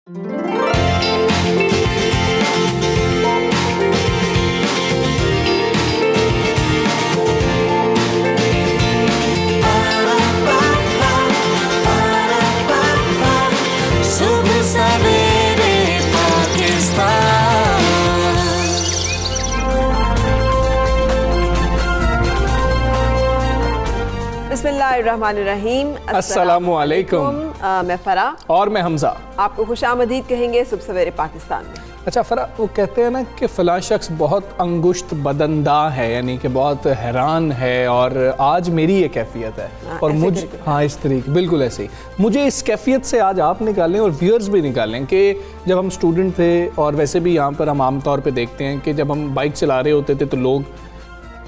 बिस्मिल्लाहिर्रहमानिर्रहीम। अस्सलामुअलैकुम। मैं फरा और मैं हमजा। आपको खुशामदीद कहेंगे सुबह सवेरे पाकिस्तान में। अच्छा फरा, वो कहते हैं ना कि फ़लाँ शख्स बहुत अंगुश्त बदनदा है, यानी कि बहुत हैरान है, और आज मेरी ये कैफियत है। और मुझे इस तरीके बिल्कुल ऐसे ही मुझे इस कैफियत से आज आप निकालें और व्यूअर्स भी निकालें कि जब हम स्टूडेंट थे, और वैसे भी यहाँ पर हम आम तौर पे देखते हैं कि जब हम बाइक चला रहे होते थे तो लोग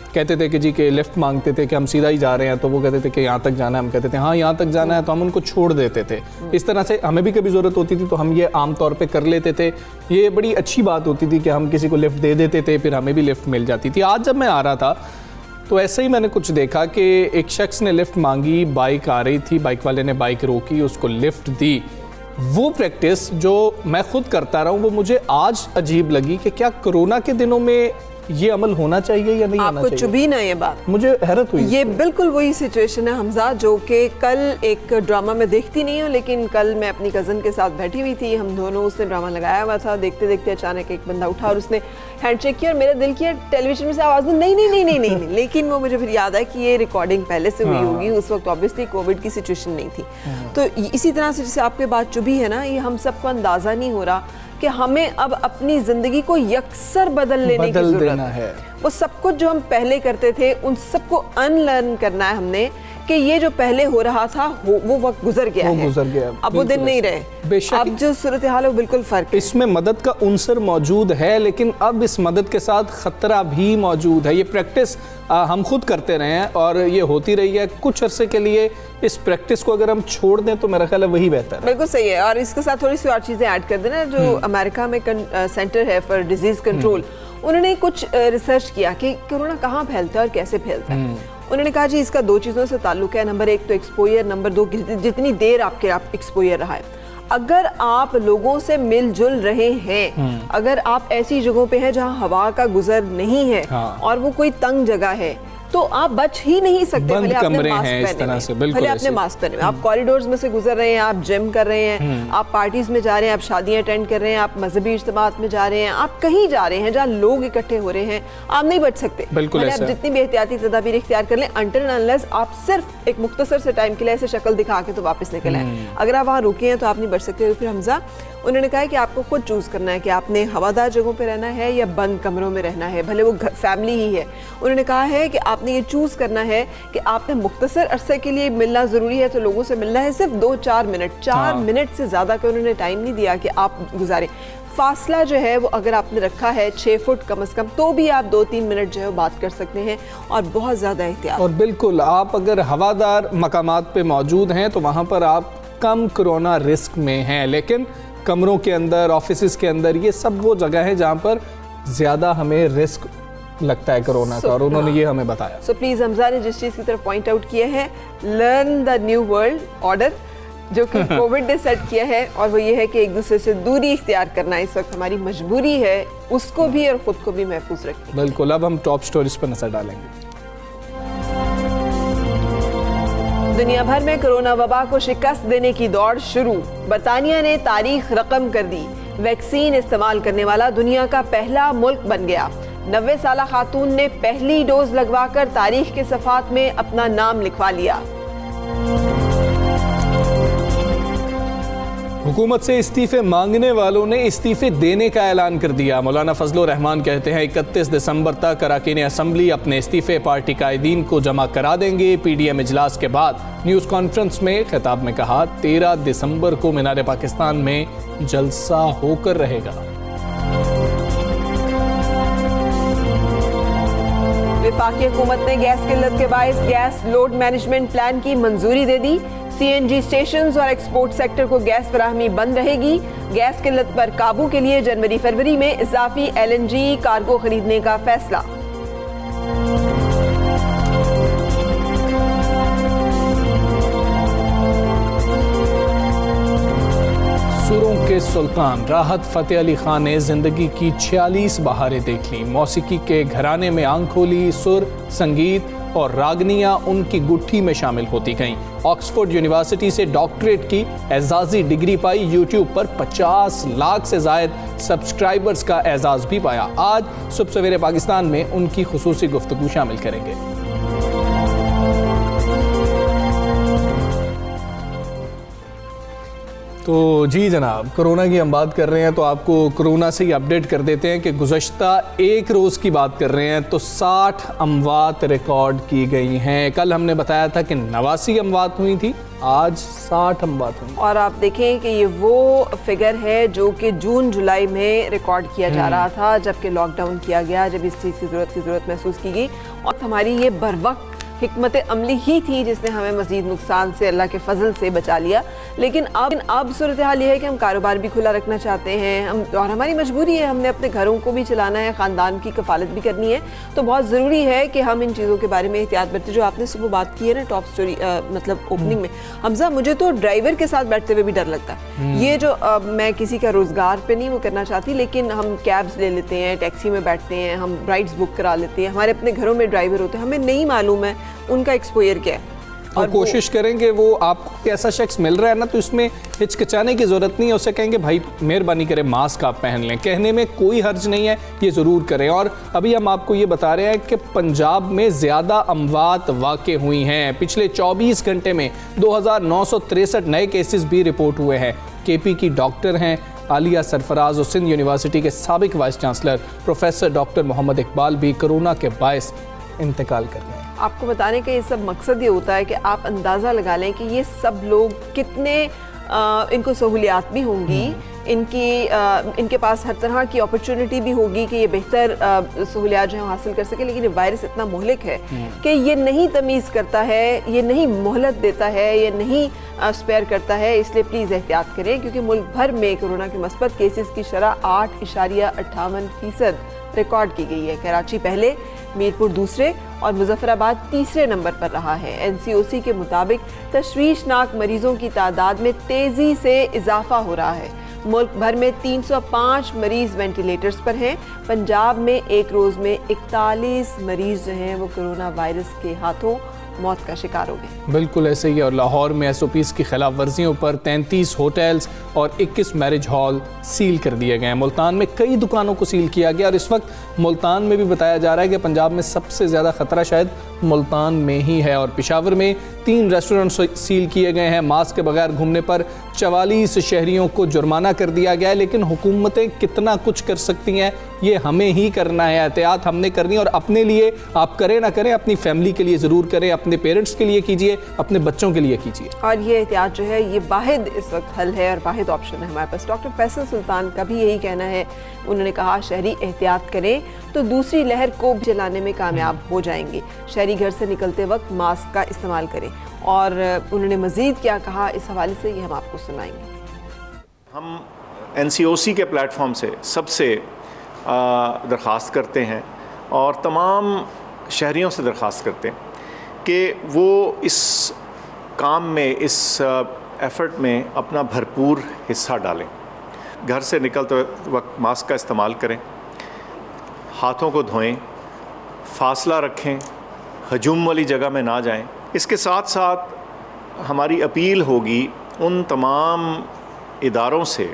कहते थे कि जी के लिफ्ट मांगते थे कि हम सीधा ही जा रहे हैं, तो वो कहते थे कि यहाँ तक जाना है, हम कहते थे हाँ यहाँ तक जाना है, तो हम उनको छोड़ देते थे। इस तरह से हमें भी कभी ज़रूरत होती थी तो हम ये आम तौर पे कर लेते थे। ये बड़ी अच्छी बात होती थी कि हम किसी को लिफ्ट दे देते थे, फिर हमें भी लिफ्ट मिल जाती थी। आज जब मैं आ रहा था तो ऐसे ही मैंने कुछ देखा कि एक शख्स ने लिफ्ट मांगी, बाइक आ रही थी, बाइक वाले ने बाइक रोकी, उसको लिफ्ट दी। वो प्रैक्टिस जो मैं खुद करता रहा हूँ वो मुझे आज अजीब लगी कि क्या कोरोना के दिनों में ये अमल होना चाहिए या नहीं होना चाहिए। आपको चुभी ना ये बात, मुझे हैरत हुई। ये बिल्कुल वही सिचुएशन है हमजा, जो कि कल एक ड्रामा में देखती नहीं हूँ, लेकिन कल मैं अपनी कज़न के साथ बैठी हुई थी, हम दोनों, उसने ड्रामा लगाया हुआ था, देखते देखते अचानक एक बंदा उठा और उसने हैंडशेक किया और मेरा दिल किया टेलीविजन में से आवाज़ नहीं नहीं नहीं नहीं नहीं लेकिन वो मुझे फिर याद आया कि ये रिकॉर्डिंग पहले से हुई होगी, उस वक्त ऑब्वियसली कोविड की सिचुएशन नहीं थी। तो इसी तरह से जैसे आपके बात चुभी है ना, ये हम सबको अंदाज़ा नहीं हो रहा कि हमें अब अपनी ज़िंदगी को यकसर बदल लेने की ज़रूरत है। वो सब कुछ जो हम पहले करते थे उन सबको अनलर्न करना है हमने, कि ये जो पहले हो रहा था वो वक्त गुजर गया है, अब वो दिन नहीं रहे। अब जो सूरत हाल है वो बिल्कुल फ़र्क है। इसमें मदद का उनसर मौजूद है, लेकिन अब इस मदद के साथ ख़तरा भी मौजूद है। ये प्रैक्टिस हम खुद करते रहे हैं और ये होती रही है कुछ अरसे के लिए। इस प्रैक्टिस को अगर हम छोड़ दें तो मेरा ख्याल है वही बेहतर है। बिल्कुल सही है। और इसके साथ थोड़ी सी और चीज़ें ऐड कर देना, जो अमेरिका में सेंटर है फॉर डिजीज़ कंट्रोल, उन्होंने कुछ रिसर्च किया कि कोरोना कहाँ फैलता है और कैसे फैलता है। उन्होंने कहा जी इसका दो चीज़ों से ताल्लुक है, नंबर एक तो एक्सपोजर, नंबर दो जितनी देर आपके एक्सपोजर रहा है। अगर आप लोगों से मिलजुल रहे हैं, अगर आप ऐसी जगहों पे हैं जहां हवा का गुजर नहीं है और वो कोई तंग जगह है, तो आप बच ही नहीं सकते। बंद कमरे हैं इस तरह से, बिल्कुल भले आपने मास्क पहने, आप कॉरिडोर्स में से गुजर रहे हैं, आप जिम कर रहे हैं, आप पार्टीज में जा रहे हैं, आप शादियां अटेंड कर रहे हैं, आप मजहबी इज्तिमात में जा रहे हैं, आप कहीं जा रहे हैं जहाँ लोग इकट्ठे हो रहे हैं, आप नहीं बच सकते। बिल्कुल आप जितनी भी एहतियाती तदाबीर इख्तियार कर लें, अनटिल एंड अनलेस आप सिर्फ एक मुख्तसर से टाइम के लिए ऐसे शक्ल दिखा के तो वापस निकल आए। अगर आप वहाँ रुके हैं तो आप नहीं बच सकते। फिर हमजा उन्होंने कहा है कि आपको खुद चूज़ करना है कि आपने हवादार जगहों पे रहना है या बंद कमरों में रहना है, भले वो फैमिली ही है। उन्होंने कहा है कि आपने ये चूज़ करना है कि आपने मुख्तसर अरसे के लिए मिलना ज़रूरी है तो लोगों से मिलना है सिर्फ 2-4 मिनट, 4 मिनट से ज़्यादा का उन्होंने टाइम नहीं दिया कि आप गुजारें। फासला जो है वो अगर आपने रखा है 6 फुट कम से कम, तो भी आप 2-3 मिनट जो है बात कर सकते हैं, और बहुत ज़्यादा एहतियात। और बिल्कुल आप अगर हवादार मकामात पे मौजूद हैं तो वहाँ पर आप कम कोरोना रिस्क में हैं, लेकिन कमरों के अंदर, ऑफिस के अंदर, ये सब वो जगह है जहाँ पर ज़्यादा हमें रिस्क लगता है कोरोना का, और उन्होंने ये हमें बताया। सो प्लीज़ हमजा ने जिस चीज़ की तरफ पॉइंट आउट किया है, learn the new world order जो कि कोविड ने सेट किया है, और वो ये है कि एक दूसरे से दूरी इख्तियार करना इस वक्त हमारी मजबूरी है, उसको भी और ख़ुद को भी महफूज रखें। बिल्कुल। अब हम टॉप स्टोरीज पर नजर डालेंगे। दुनिया भर में कोरोना वबा को शिकस्त देने की दौड़ शुरू। बरतानिया ने तारीख रकम कर दी, वैक्सीन इस्तेमाल करने वाला दुनिया का पहला मुल्क बन गया। 90 साला खातून ने पहली डोज लगवाकर तारीख के सफ़ात में अपना नाम लिखवा लिया। हुकूमत से इस्तीफे मांगने वालों ने इस्तीफे देने का ऐलान कर दिया। मौलाना फजलुर रहमान कहते हैं 31 दिसंबर तक अरकान असम्बली अपने इस्तीफे पार्टी कायदीन को जमा करा देंगे। PDM इजलास के बाद न्यूज़ कॉन्फ्रेंस में खिताब में कहा 13 दिसंबर को मीनार पाकिस्तान में जलसा होकर रहेगा। वफाकी हुकूमत ने गैस किल्लत के बायस गैस लोड मैनेजमेंट प्लान की मंजूरी दे दी। CNG स्टेशंस और एक्सपोर्ट सेक्टर को गैस फराहमी बंद रहेगी। गैस किल्लत पर काबू के लिए जनवरी-फरवरी में इजाफी LNG कार्गो खरीदने का फैसला। सुरों के के सुल्तान राहत फ़तेह अली खान ने ज़िंदगी की 46 बहारें देख लीं। मौसीकी के घराने में आंख खोली, सुर, संगीत और रागनियाँ उनकी गुट्ठी में शामिल होती गईं। ऑक्सफोर्ड यूनिवर्सिटी से डॉक्टरेट की एजाज़ी डिग्री पाई। यूट्यूब पर 50 लाख से ज़ायद सब्सक्राइबर्स का एजाज़ भी पाया। आज सुबह सवेरे पाकिस्तान में उनकी खुसूसी गुफ्तगू शामिल करेंगे। तो जी जनाब, कोरोना की हम बात कर रहे हैं तो आपको कोरोना से ही अपडेट कर देते हैं कि गुज़श्ता एक रोज़ की बात कर रहे हैं तो 60 अमवात रिकॉर्ड की गई हैं। कल हमने बताया था कि 89 अमवात हुई थी, आज 60 अमवात हुई। और आप देखें कि ये वो फिगर है जो कि जून जुलाई में रिकॉर्ड किया जा रहा था, जबकि लॉकडाउन किया गया, जब इस चीज़ की ज़रूरत महसूस की गई। और हमारी ये बर वक्त हिकमत अमली ही थी जिसने हमें मज़ीद नुकसान से अल्लाह के फजल से बचा लिया। लेकिन अब सूरत हाल ये है कि हम कारोबार भी खुला रखना चाहते हैं, और हमारी मजबूरी है, हमने अपने घरों को भी चलाना है, ख़ानदान की कफालत भी करनी है। तो बहुत ज़रूरी है कि हम इन चीज़ों के बारे में एहतियात बरतें। जो आपने सुबह बात की है ना टॉप स्टोरी मतलब ओपनिंग में, हमजा, मुझे तो ड्राइवर के साथ बैठते हुए भी डर लगता है। ये जो मैं किसी का रोज़गार पे नहीं वो करना चाहती, लेकिन हम कैब्स ले लेते हैं, टैक्सी में बैठते हैं, हम राइड्स बुक करा लेते हैं, हमारे अपने घरों में ड्राइवर होते हैं, हमें नहीं मालूम है उनका एक्सपोजर क्या है। और कोशिश करेंगे वो आपको ऐसा शख्स मिल रहा है ना तो इसमें हिचकिचाने की ज़रूरत नहीं है। उसे कहेंगे भाई मेहरबानी करें मास्क आप पहन लें, कहने में कोई हर्ज नहीं है, ये ज़रूर करें। और अभी हम आपको ये बता रहे हैं कि पंजाब में ज़्यादा अमवात वाक़ हुई हैं। पिछले 24 घंटे में 2963 नए केसेस भी रिपोर्ट हुए हैं। केपी की डॉक्टर हैं आलिया सरफराज और सिंध यूनिवर्सिटी के साबिक vice chancellor professor doctor Mohammad Iqbal भी कोरोना के बायस इंतकाल कर रहे हैं। आपको बताने का ये सब मकसद ये होता है कि आप अंदाज़ा लगा लें कि ये सब लोग कितने इनको सहूलियात भी होंगी, इनके पास हर तरह की अपॉर्चुनिटी भी होगी कि ये बेहतर सहूलियात जो है हासिल कर सके। लेकिन ये वायरस इतना मोहलिक है कि ये नहीं तमीज़ करता है, ये नहीं मोहलत देता है, ये नहीं स्पेयर करता है। इसलिए प्लीज़ एहतियात करें, क्योंकि मुल्क भर में कोरोना के मस्बत केसेस की शरह 8.58% रिकॉर्ड की गई है। कराची पहले, मीरपुर दूसरे और मुजफ्फराबाद तीसरे नंबर पर रहा है। NCOC के मुताबिक तशवीशनाक मरीजों की तादाद में तेज़ी से इजाफा हो रहा है। मुल्क भर में 305 मरीज वेंटिलेटर्स पर हैं। पंजाब में एक रोज़ में 41 मरीज जो हैं वो कोरोना वायरस के हाथों मौत का शिकार हो गए। बिल्कुल ऐसे ही। और लाहौर में SOPs की खिलाफ वर्जियों पर 33 होटल्स और 21 मैरिज हॉल सील कर दिए गए हैं। मुल्तान में कई दुकानों को सील किया गया और इस वक्त मुल्तान में भी बताया जा रहा है कि पंजाब में सबसे ज़्यादा ख़तरा शायद मुल्तान में ही है। और पेशावर में 3 रेस्टोरेंट सील किए गए हैं। मास्क के बगैर घूमने पर 44 शहरियों को जुर्माना कर दिया गया है। लेकिन हुकूमतें कितना कुछ कर सकती हैं, ये हमें ही करना है। एहतियात हमने करनी है और अपने लिए आप करें ना करें, अपनी फैमिली के लिए ज़रूर करें, अपने पेरेंट्स के लिए कीजिए, अपने बच्चों के लिए कीजिए। और ये एहतियात जो है ये वाहिद इस वक्त हल है और वाहिद ऑप्शन है हमारे पास। डॉक्टर फैसल सुल्तान का भी यही कहना है। उन्होंने कहा शहरी एहतियात करें तो दूसरी लहर को चलाने में कामयाब हो जाएंगे। शहरी घर से निकलते वक्त मास्क का इस्तेमाल करें। और उन्होंने मज़ीद क्या कहा इस हवाले से ये हम आपको सुनाएंगे। हम NCOC के प्लेटफॉर्म से सबसे दरख्वास्त करते हैं और तमाम शहरियों से दरख्वास्त करते हैं कि वो इस काम में, इस एफ़र्ट में अपना भरपूर हिस्सा डालें। घर से निकलते वक्त मास्क का इस्तेमाल करें, हाथों को धोएं, फासला रखें, हजूम वाली जगह में ना जाएं। इसके साथ साथ हमारी अपील होगी उन तमाम इदारों से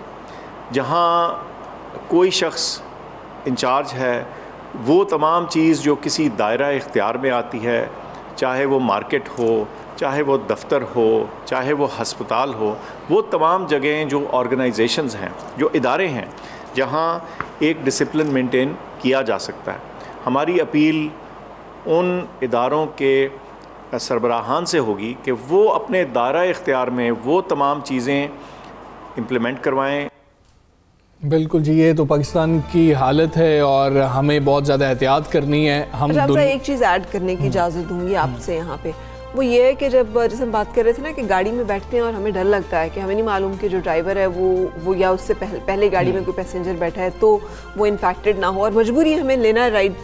जहां कोई शख्स इंचार्ज है, वो तमाम चीज़ जो किसी दायरा इख्तियार में आती है, चाहे वो मार्केट हो, चाहे वो दफ्तर हो, चाहे वो हस्पताल हो, वो तमाम जगहें जो ऑर्गेनाइजेशंस हैं, जो इदारे हैं, जहां एक डिसिप्लिन मेंटेन किया जा सकता है। हमारी अपील उन इदारों के सरबराहान से होगी कि वो अपने दायरा इख्तियार में वो तमाम चीज़ें इम्प्लीमेंट करवाएं। बिल्कुल जी, ये तो पाकिस्तान की हालत है और हमें बहुत ज़्यादा एहतियात करनी है। हम एक चीज़ ऐड करने की इजाज़त दूंगी आपसे यहाँ पे, वो ये है कि जब जैसे हम बात कर रहे थे ना कि गाड़ी में बैठते हैं और हमें डर लगता है कि हमें नहीं मालूम कि जो ड्राइवर है वो या उससे पहले गाड़ी में कोई पैसेंजर बैठा है तो वो इन्फेक्टेड ना हो और मजबूरी हमें लेना है राइड,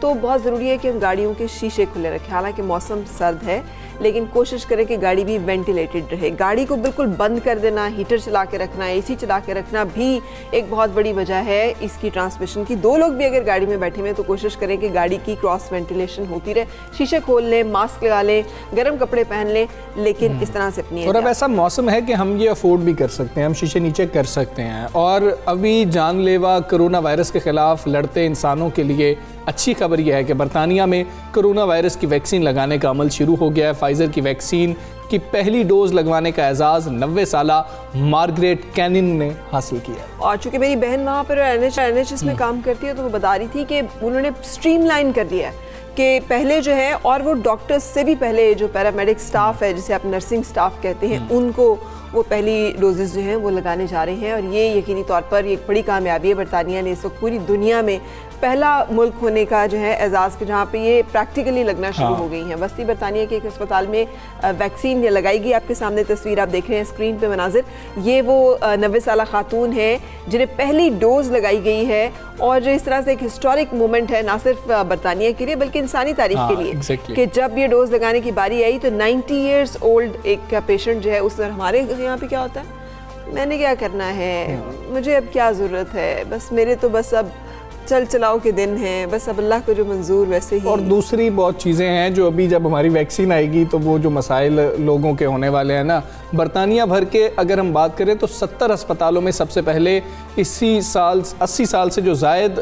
तो बहुत ज़रूरी है कि हम गाड़ियों के शीशे खुले रखें। हालांकि मौसम सर्द है लेकिन कोशिश करें कि गाड़ी भी वेंटिलेटेड रहे। गाड़ी को बिल्कुल बंद कर देना, हीटर चला के रखना, AC चला के रखना भी एक बहुत बड़ी वजह है इसकी ट्रांसमिशन की। 2 लोग भी अगर गाड़ी में बैठे हुए तो कोशिश करें कि गाड़ी की क्रॉस वेंटिलेशन होती रहे, शीशे खोल लें, मास्क लगा लें, गर्म कपड़े पहन लें, लेकिन इस तरह से अपनी और अब ऐसा मौसम है कि हम ये अफोर्ड भी कर सकते हैं, हम शीशे नीचे कर सकते हैं। और अभी जानलेवा कोरोना वायरस के खिलाफ लड़ते इंसानों के लिए अच्छी खबर यह है कि बरतानिया में कोरोना वायरस की वैक्सीन लगाने का अमल शुरू हो गया है। फाइजर की वैक्सीन की पहली डोज लगवाने का एजाज़ 90 साला मार्गरेट कैनिन ने हासिल किया। और चूंकि मेरी बहन वहाँ पर NHS में काम करती है तो वो बता रही थी कि उन्होंने स्ट्रीमलाइन कर दिया है कि पहले जो है, और वो डॉक्टर्स से भी पहले जो पैरामेडिक स्टाफ है, जिसे आप नर्सिंग स्टाफ कहते हैं, उनको वो पहली डोजेस जो हैं वो लगाने जा रहे हैं। और ये यकीनी तौर पर एक बड़ी कामयाबी है। बरतानिया ने इस वक्त पूरी दुनिया में पहला मुल्क होने का जो है एजाज़, जहाँ पे ये प्रैक्टिकली लगना शुरू हो गई हैं। वस्ती बरतानिया के एक अस्पताल में वैक्सीन लगाई गई। आपके सामने तस्वीर आप देख रहे हैं स्क्रीन पे मनाजिर। ये वो 90 साला खातून है जिन्हें पहली डोज लगाई गई है। और जो इस तरह से एक हिस्टोरिक मोमेंट है, ना सिर्फ बरतानिया के लिए बल्कि इंसानी तारीख के लिए, कि जब ये डोज लगाने की बारी आई तो 90 ईयर्स ओल्ड एक पेशेंट जो है, उस हमारे यहाँ पे क्या होता है, मैंने क्या करना है, मुझे अब क्या ज़रूरत है, बस मेरे तो बस अब चल चलाओ के दिन हैं, बस अब अल्लाह को जो मंजूर वैसे ही। और दूसरी बहुत चीज़ें हैं जो अभी जब हमारी वैक्सीन आएगी तो वो जो मसाइल लोगों के होने वाले हैं ना, बरतानिया भर के अगर हम बात करें तो 70 अस्पतालों में सबसे पहले 80 साल से जो जायद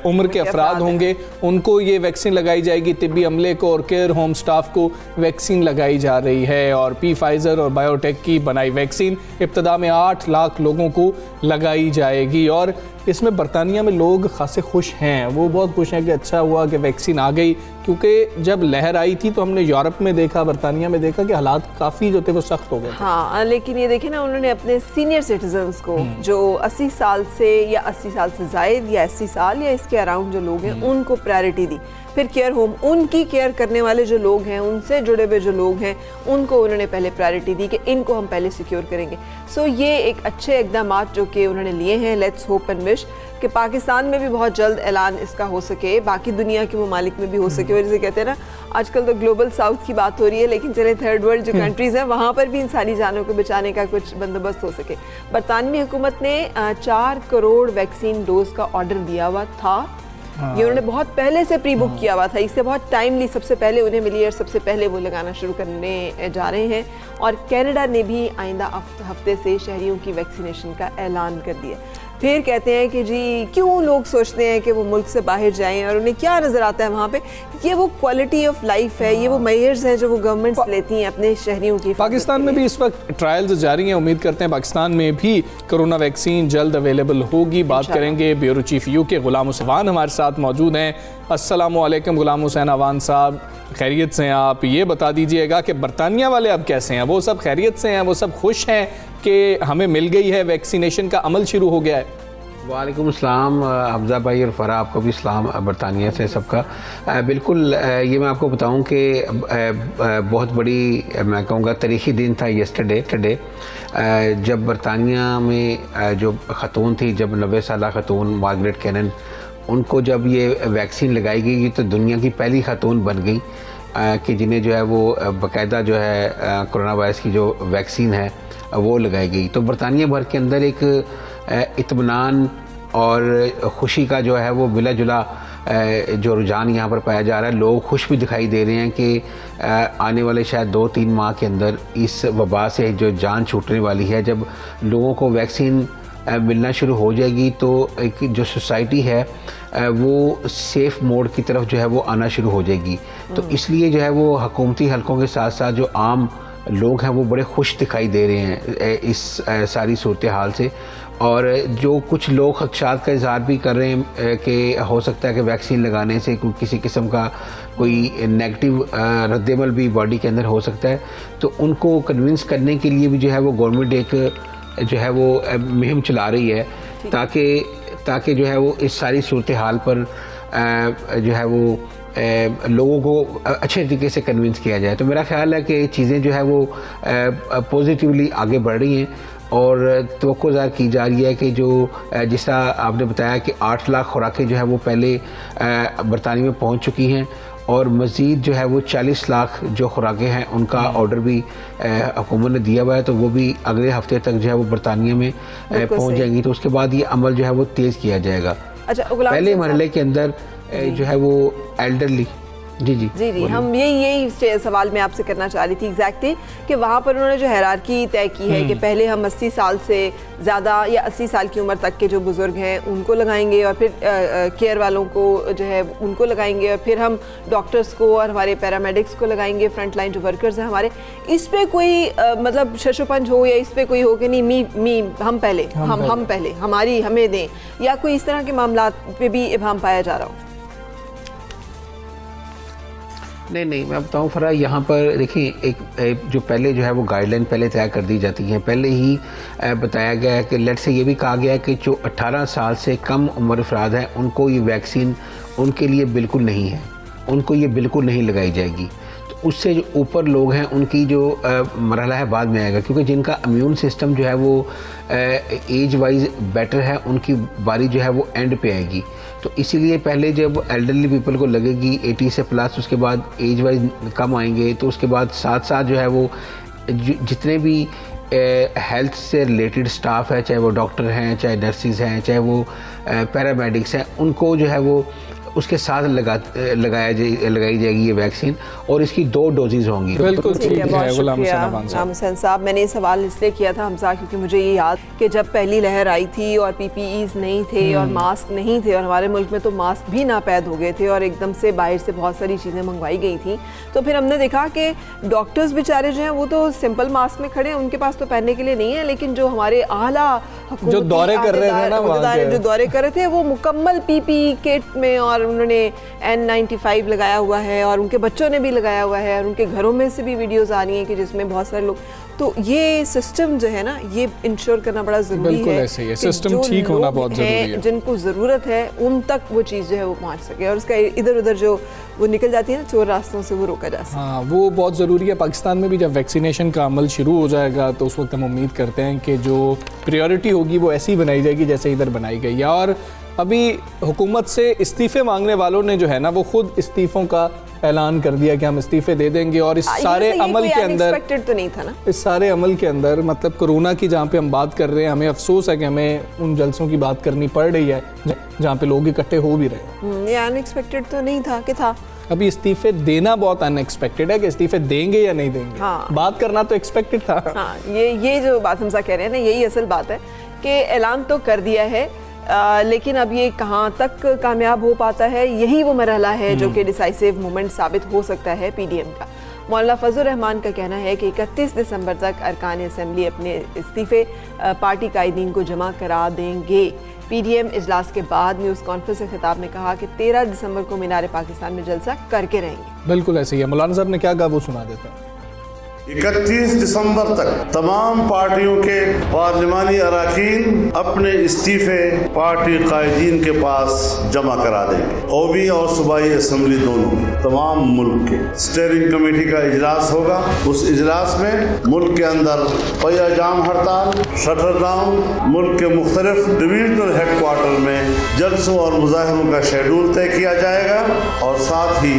उम्र के अफराद होंगे उनको ये वैक्सीन लगाई जाएगी। तिब्बी अमले को और केयर होम स्टाफ को वैक्सीन लगाई जा रही है। और फाइजर और बायोटेक की बनाई वैक्सीन इब्तदा में 8 लाख लोगों को लगाई जाएगी। और इसमें बरतानिया में लोग खासे खुश हैं, वो बहुत खुश हैं कि अच्छा हुआ कि वैक्सीन आ गई, क्योंकि जब लहर आई थी तो हमने यूरोप में देखा, बरतानिया में देखा कि हालात काफ़ी जो थे वो सख्त हो गए। हाँ, लेकिन ये देखें ना, उन्होंने अपने सीनियर सिटीजन्स को जो 80 साल से या 80 साल से ज़ायद या 80 साल या इसके अराउंड जो लोग हैं उनको प्रायोरिटी दी। फिर केयर होम, उनकी केयर करने वाले जो लोग हैं, उनसे जुड़े हुए जो लोग हैं, उनको उन्होंने पहले प्रायोरिटी दी कि इनको हम पहले सिक्योर करेंगे। सो ये एक अच्छे इक़दाम जो कि उन्होंने लिए हैं। लेट्स होप एंड विश कि पाकिस्तान में भी बहुत जल्द ऐलान इसका हो सके, बाकी दुनिया के ममालिक में भी हो सके। और जैसे कहते हैं ना, आजकल तो ग्लोबल साउथ की बात हो रही है, लेकिन चले थर्ड वर्ल्ड जो कंट्रीज़ हैं वहाँ पर भी इंसानी जानों को बचाने का कुछ बंदोबस्त हो सके। बरतानवी हुकूमत ने 4 करोड़ वैक्सीन डोज का ऑर्डर दिया हुआ था। ये उन्होंने बहुत पहले से प्री बुक किया हुआ था, इससे बहुत टाइमली सबसे पहले उन्हें मिली और सबसे पहले वो लगाना शुरू करने जा रहे हैं। और कनाडा ने भी आइंदा हफ्ते से शहरियों की वैक्सीनेशन का ऐलान कर दिया। फिर कहते हैं कि जी क्यों लोग सोचते हैं कि वो मुल्क से बाहर जाएं, और उन्हें क्या नज़र आता है वहाँ पे, ये वो क्वालिटी ऑफ लाइफ है, ये वो मेजर्स हैं जो वो गवर्नमेंट्स लेती हैं अपने शहरियों की। पाकिस्तान में भी इस वक्त ट्रायल्स जारी हैं, उम्मीद करते हैं पाकिस्तान में भी कोरोना वैक्सीन जल्द अवेलेबल होगी। बात करेंगे bureau chief UK Ghulam Hussain Awan हमारे साथ मौजूद हैं। अस्सलाम वालेकुम गुलाम हुसैन अवान साहब, खैरियत से हैं आप? ये बता दीजिएगा कि बरतानिया वाले अब कैसे हैं, वो सब खैरियत से हैं, वो सब खुश हैं कि हमें मिल गई है, वैक्सीनेशन का अमल शुरू हो गया है? वालेकुम अस्सलाम हमज़ा भाई और फ़रा, आपको भी सलाम बरतानिया से सबका। बिल्कुल, ये मैं आपको बताऊं कि बहुत बड़ी, मैं कहूँगा तारीख़ी दिन था यस्टरडे, जब बरतानिया में जो ख़तून थी, जब 90 साला ख़तून मार्गरेट कैनिन, उनको जब ये वैक्सीन लगाई गई तो दुनिया की पहली ख़तून बन गई कि जिन्हें जो है वो बाकायदा जो है कोरोना वायरस की जो वैक्सीन है वो लगाई गई। तो बरतानिया भर के अंदर एक इत्मीनान और ख़ुशी का जो है वो मिला जुला जो रुझान यहाँ पर पाया जा रहा है। लोग खुश भी दिखाई दे रहे हैं कि आने वाले शायद 2-3 माह के अंदर इस वबा से जो जान छूटने वाली है, जब लोगों को वैक्सीन मिलना शुरू हो जाएगी तो एक जो सोसाइटी है वो सेफ़ मोड की तरफ जो है वो आना शुरू हो जाएगी। तो इसलिए जो है वो हुकूमती हलकों के साथ साथ जो आम लोग हैं वो बड़े खुश दिखाई दे रहे हैं इस सारी सूरत हाल से। और जो कुछ लोग खदशात का इजहार भी कर रहे हैं कि हो सकता है कि वैक्सीन लगाने से किसी किस्म का कोई नेगेटिव रद्दमल भी बॉडी के अंदर हो सकता है, तो उनको कन्विंस करने के लिए भी जो है वो गवर्नमेंट एक जो है वो मुहिम चला रही है ताकि जो है वो इस सारी सूरत हाल पर जो है वो लोगों को अच्छे तरीके से कन्विंस किया जाए। तो मेरा ख्याल है कि चीज़ें जो है वो पॉजिटिवली आगे बढ़ रही हैं और तवक्को ज़ाहिर की जा रही है कि जो जिस तरह आपने बताया कि 8 लाख खुराकें जो है वो पहले बरतानिया में पहुंच चुकी हैं और मज़ीद जो है वो 40 लाख जो खुराकें हैं उनका ऑर्डर भी हुकूमत ने दिया हुआ है, तो वो भी अगले हफ्ते तक जो है वो बरतानिया में पहुंच जाएंगी। तो उसके बाद ये अमल जो है वो तेज़ किया जाएगा। अच्छा, पहले मरहले के अंदर जो है वो एल्डरली जी हम यही सवाल मैं आपसे करना चाह रही थी एग्जैक्टली कि वहाँ पर उन्होंने जो हायरार्की तय की है कि पहले हम 80 साल से ज़्यादा या 80 साल की उम्र तक के जो बुज़ुर्ग हैं उनको लगाएंगे और फिर केयर वालों को जो है उनको लगाएंगे और फिर हम डॉक्टर्स को और हमारे पैरामेडिक्स को लगाएंगे, फ्रंट लाइन जो वर्कर्स हैं हमारे। इस पर कोई मतलब शशोपंज हो या इस पर कोई हो कि नहीं मी हम पहले हम पहले हमारी हमें दें, या कोई इस तरह के मामला पे भी इबाम पाया जा रहा हो? नहीं मैं बताऊं फरा, यहाँ पर देखिए एक जो पहले जो है वो गाइडलाइन पहले तैयार कर दी जाती है। पहले ही बताया गया है कि लेट से ये भी कहा गया है कि जो 18 साल से कम उम्र अफराद हैं उनको ये वैक्सीन उनके लिए बिल्कुल नहीं है, उनको ये बिल्कुल नहीं लगाई जाएगी। तो उससे जो ऊपर लोग हैं उनकी जो मरहला है बाद में आएगा, क्योंकि जिनका इम्यून सिस्टम जो है वो एज वाइज बेटर है उनकी बारी जो है वो एंड पे आएगी। तो इसीलिए पहले जब एल्डरली पीपल को लगेगी 80 से प्लस, उसके बाद एज वाइज कम आएंगे, तो उसके बाद साथ साथ जो है वो जितने भी हेल्थ से रिलेटेड स्टाफ है, चाहे वो डॉक्टर हैं, चाहे नर्सिस हैं, चाहे वो पैरामेडिक्स हैं, उनको जो है वो उसके साथ लगाई जाएगी ये वैक्सीन, और इसकी 2 डोजेज होंगी। बिल्कुल ठीक है गुलाम हुसैन साहब। मैंने ये सवाल इसलिए किया था हमसा क्योंकि मुझे ये याद कि जब पहली लहर आई थी और PPEs नहीं थे और मास्क नहीं थे, और हमारे मुल्क में तो मास्क भी नापैद हो गए थे और एकदम से बाहर से बहुत सारी चीज़ें मंगवाई गई थी, तो फिर हमने देखा कि डॉक्टर्स बेचारे जो हैं वो तो सिंपल मास्क में खड़े हैं, उनके पास तो पहनने के लिए नहीं है, लेकिन जो हमारे आला जो दौरे कर रहे थे ना, जो दौरे कर रहे थे वो मुकम्मल PPE किट में, और उन्होंने N95 लगाया हुआ है और उनके बच्चों ने भी लगाया हुआ है, और उनके घरों में से भी वीडियोस आ रही हैं कि जिसमें बहुत सारे लोग। तो ये सिस्टम जो है ना, ये इंश्योर करना बड़ा ज़रूरी है। बिल्कुल ऐसे ही है, सिस्टम ठीक होना बहुत ज़रूरी है। जिनको ज़रूरत है उन तक वो चीज़ जो है वो पहुँच सके, और उसका इधर उधर जो वो निकल जाती है ना चोर रास्तों से, वो रोका जा सके। हाँ, वो बहुत ज़रूरी है। पाकिस्तान में भी जब वैक्सीनेशन का अमल शुरू हो जाएगा तो उस वक्त हम उम्मीद करते हैं कि जो प्रायोरिटी होगी वो ऐसी बनाई जाएगी जैसे इधर बनाई गई है। और अभी हुकूमत से इस्तीफ़े मांगने वालों ने जो है ना वो खुद इस्तीफ़ों का ऐलान कर दिया कि हम इस्तीफ़े दे देंगे। और इस सारे अमल के अंदर तो नहीं था ना, इस सारे अमल के अंदर मतलब कोरोना की जहाँ पे हम बात कर रहे हैं, हमें अफसोस है कि हमें उन जलसों की बात करनी पड़ रही है जहाँ पे लोग इकट्ठे हो भी रहे। ये अनएक्सपेक्टेड तो नहीं था कि था। अभी इस्तीफे देना बहुत अनएक्सपेक्टेड है कि इस्तीफे देंगे या नहीं देंगे। हाँ। बात करना तो एक्सपेक्टेड था। हाँ, ये जो बात हमसा कह रहे हैं ना, यही असल बात है कि ऐलान तो कर दिया है, लेकिन अब ये कहाँ तक कामयाब हो पाता है, यही वो मरहला है जो कि डिसाइसिव मोमेंट साबित हो सकता है PDM का। मौलाना फजल रहमान का कहना है कि 31 दिसंबर तक अरकान असम्बली अपने इस्तीफ़े पार्टी कायदीन को जमा करा देंगे। PDM इजलास के बाद न्यूज़ कॉन्फ्रेंस से खिताब में कहा कि 13 दिसंबर को मीनार पाकिस्तान में जलसा करके रहेंगे। बिल्कुल ऐसे ही है। मौलाना साहब ने क्या कहा वो सुना देता है। 31 दिसंबर तक तमाम पार्टियों के पार्लिमानी अरकान अपने इस्तीफे पार्टी कायदीन के पास जमा करा देंगे। OB और सूबाई असम्बली दोनों तमाम मुल्क के स्टीयरिंग कमेटी का इजलास होगा। उस इजलास में मुल्क के अंदर पहिया जाम हड़ताल, शटर डाउन, मुल्क के मुख्तलिफ डिवीजनल हेडक्वार्टर में जलसों और मुजाहरों का शेड्यूल तय किया जाएगा, और साथ ही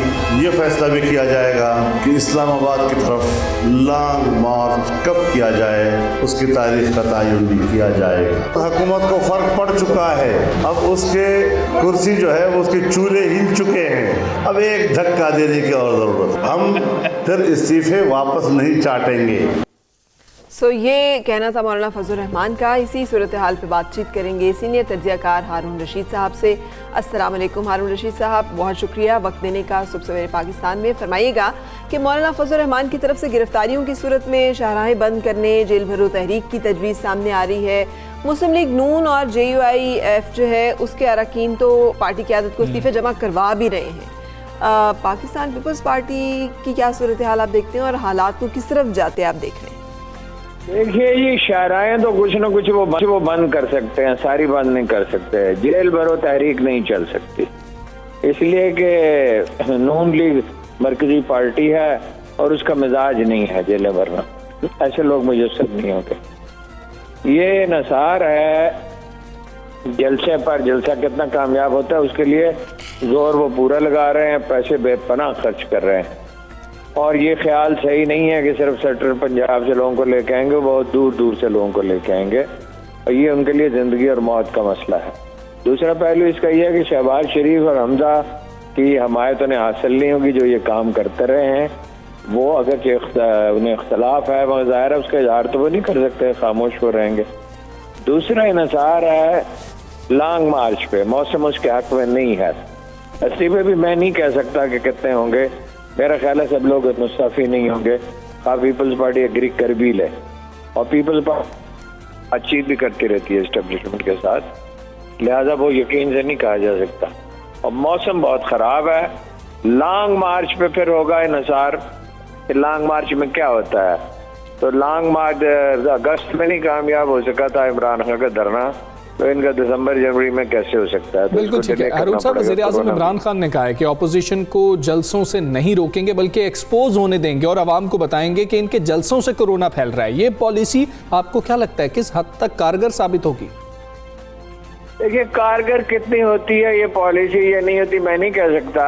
ये फैसला भी किया जाएगा कि इस्लामाबाद की तरफ लॉन्ग मार्च कब किया जाए, उसकी तारीख का तयन भी किया जाएगा। हुकूमत को फर्क पड़ चुका है, अब उसके कुर्सी जो है वो उसके चूल्हे हिल चुके हैं, अब एक धक्का देने की और ज़रूरत। हम फिर इस्तीफे वापस नहीं चाटेंगे। ये कहना था मौलाना फजल रहमान का। इसी सूरत हाल पे बातचीत करेंगे सीनियर तज्ज़ियाकार हारून रशीद साहब से। अस्सलाम वालेकुम हारून रशीद साहब, बहुत शुक्रिया वक्त देने का सुबह सवेरे पाकिस्तान में। फरमाइएगा कि मौलाना फजल रहमान की तरफ से गिरफ्तारियों की सूरत में शाहराहें बंद करने, जेल भरो तहरीक की तजवीज़ सामने आ रही है। मुस्लिम लीग नून और JUIF जो है उसके अरकान तो पार्टी क़यादत को इस्तीफ़े जमा करवा भी रहे हैं। पाकिस्तान पीपल्स पार्टी की क्या सूरत हाल आप देखते हैं और हालात को किस तरफ जाते आप देख रहे हैं? देखिए, ये शायराएं तो कुछ न कुछ वो बंद कर सकते हैं, सारी बंद नहीं कर सकते। जेल भरो तहरीक नहीं चल सकती, इसलिए कि नून लीग मरकजी पार्टी है और उसका मिजाज नहीं है जेल भरना। ऐसे लोग मुयस्सर नहीं होते। ये नसार है जलसे पर जलसा कितना कामयाब होता है उसके लिए जोर वो पूरा लगा रहे हैं, पैसे बेपनाह खर्च कर रहे हैं। और ये ख्याल सही नहीं है कि सिर्फ सेक्टर पंजाब से लोगों को लेके आएंगे, बहुत दूर दूर से लोगों को लेके आएंगे और ये उनके लिए ज़िंदगी और मौत का मसला है। दूसरा पहलू इसका यह है कि शहबाज शरीफ और हमजा की हमायत उन्हें हासिल नहीं होगी जो ये काम करते रहे हैं। वो अगर उन्हें इख्तलाफ है मगर ज़ाहिर है उसका इजहार तो वो नहीं कर सकते, खामोश हो रहेंगे। दूसरा इन्हिसार है लॉन्ग मार्च पे, मौसम उसके हक में नहीं है। इस्तीफे भी मैं नहीं कह सकता कि कितने होंगे, मेरा ख्याल है सब लोग मुस्तफ़ी नहीं होंगे। हाँ, पीपल्स पार्टी एग्री कर भी ले और पीपल्स पार्टी बातचीत भी करती रहती है इस्टेब्लिशमेंट के साथ, लिहाजा वो यकीन से नहीं कहा जा सकता। और मौसम बहुत ख़राब है, लॉन्ग मार्च पे फिर होगा इन्हिसार। लॉन्ग मार्च में क्या होता है, तो लॉन्ग मार्च अगस्त में नहीं कामयाब हो सका था इमरान खान का धरना, तो इनका दिसंबर जनवरी में कैसे हो सकता है। तो बिल्कुल ठीक है। हारून साहब, वज़ीर-ए-आज़म इमरान खान ने कहा है कि ऑपोजिशन को जलसों से नहीं रोकेंगे बल्कि एक्सपोज होने देंगे और आवाम को बताएंगे कि इनके जलसों से कोरोना फैल रहा है। ये पॉलिसी आपको क्या लगता है किस हद तक कारगर साबित होगी? देखिए, कारगर कितनी होती है ये पॉलिसी या नहीं होती मैं नहीं कह सकता,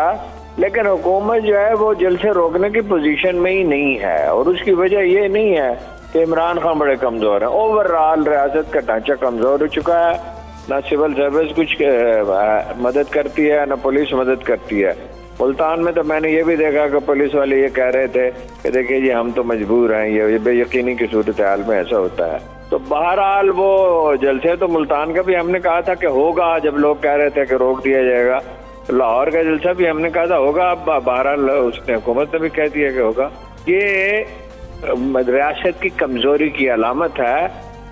लेकिन हुकूमत जो है वो जलसे रोकने की पोजीशन में ही नहीं है। और उसकी वजह ये नहीं है कि इमरान खान बड़े कमज़ोर हैं, ओवरऑल रियासत का ढांचा कमज़ोर हो चुका है। ना सिविल सर्विस कुछ मदद करती है, ना पुलिस मदद करती है। मुल्तान में तो मैंने ये भी देखा कि पुलिस वाले ये कह रहे थे कि देखिए जी हम तो मजबूर हैं, ये बेयकीनी की सूरत हाल में ऐसा होता है। तो बहरहाल वो जलसे तो मुल्तान का भी हमने कहा था कि होगा, जब लोग कह रहे थे कि रोक दिया जाएगा। तो लाहौर का जलसा भी हमने कहा था होगा, अब बहरहाल उसने हुकूमत ने भी कह दिया कि होगा। ये रियासत की कमजोरी की अलामत है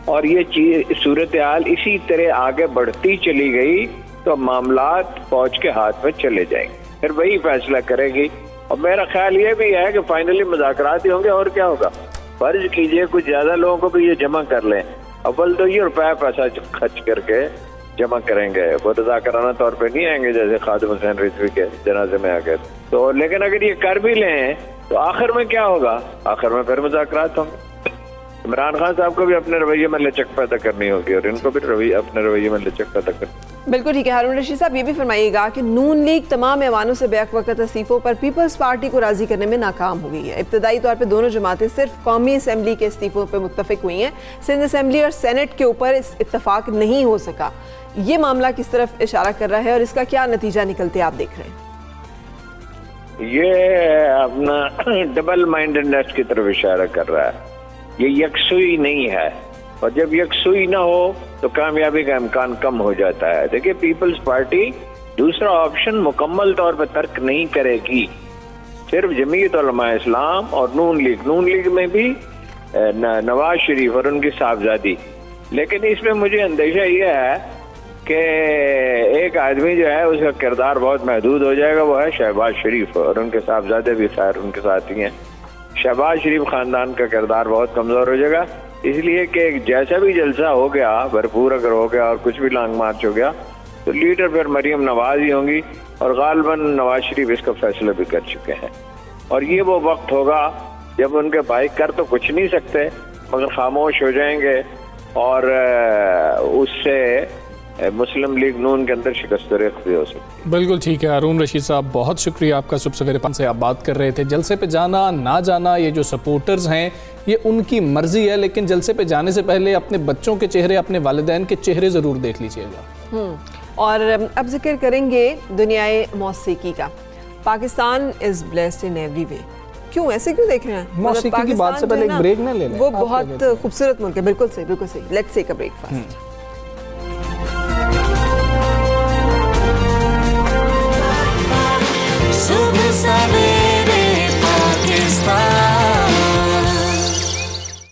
और ये चीज सूरत हाल इसी तरह आगे बढ़ती चली गई तो मामलात फौज के हाथ में चले जाएंगे, फिर वही फैसला करेगी। और मेरा ख्याल ये भी है कि फाइनली मुज़ाकरात ही होंगे और क्या होगा। फर्ज कीजिए कुछ ज्यादा लोगों को भी ये जमा कर लें, अव्वल तो ये रुपया पैसा खर्च करके जमा करेंगे, वो रज़ाकाराना तौर पे नहीं आएंगे जैसे खादिम हुसैन रिजवी के जनाजे में आ गए। तो लेकिन अगर ये कर भी लें तो आखिर में क्या होगा, आखिर में फिर मुज़ाकरात होंगे। इमरान खान साहब को भी अपने रवैये में लचक पैदा करनी होगी और इनको भी अपने रवैये में लचक पैदा करनी। बिल्कुल ठीक है। हारून रशीद साहब, ये भी फरमाइएगा कि नून लीग तमाम ऐवानों से बैक वक्त इस्तीफों पर पीपल्स पार्टी को राजी करने में नाकाम हो गई है। इब्तदाई तौर पर दोनों जमातें सिर्फ कौमी असम्बली के इस्तीफों पर मुत्तफिक हुई हैं, सिंध असम्बली और सेनेट के ऊपर इस इत्तफाक नहीं हो सका। ये मामला किस तरफ इशारा कर रहा है और इसका क्या नतीजा निकलते आप देख रहे हैं? ये अपना डबल माइंडेडनेस की तरफ इशारा कर रहा है। ये यकसुई नहीं है और जब यकसुई ना हो तो कामयाबी का इम्कान कम हो जाता है। देखिए, पीपल्स पार्टी दूसरा ऑप्शन मुकम्मल तौर पर तर्क नहीं करेगी। सिर्फ जमीयत उलमा इस्लाम और नून लीग में भी नवाज शरीफ और उनकी साहबजादी। लेकिन इसमें मुझे अंदेशा यह है कि एक आदमी जो है उसका किरदार बहुत महदूद हो जाएगा, वो है शहबाज शरीफ, और उनके साहबजादे भी खैर उनके साथ ही हैं। शहबाज शरीफ खानदान का किरदार बहुत कमज़ोर हो जाएगा, इसलिए कि जैसा भी जलसा हो गया, भरपूर अगर हो गया और कुछ भी लॉन्ग मार्च हो गया तो लीडर फिर मरीम नवाज ही होंगी और गालिबन नवाज शरीफ इसका फैसला भी कर चुके हैं। और ये वो वक्त होगा जब उनके भाई कर तो कुछ नहीं सकते मगर खामोश हो जाएंगे और उससे मुस्लिम लीग नून के अंदर शिकस्त रेख भी हो सकती है। बिल्कुल ठीक है। हारून रशीद साहब, बहुत शुक्रिया आपका। सुबह सवेरे से आप बात कर रहे थे जलसे पे जाना ना जाना, ये जो सपोर्टर्स हैं ये उनकी मर्जी है, लेकिन जलसे पे जाने से पहले अपने बच्चों के चेहरे, अपने वालिदैन के चेहरे ज़रूर देख लीजिएगा। और अब जिक्र करेंगे दुनियाए मौसीकी का। Pakistan is blessed in every way. क्यों ऐसे क्यों देख रहे हैं? मौसीकी की बात से पहले एक ब्रेक ना ले लें। वो बहुत खूबसूरत मुल्क है। बिल्कुल सही, बिल्कुल सही। Let's take a break first.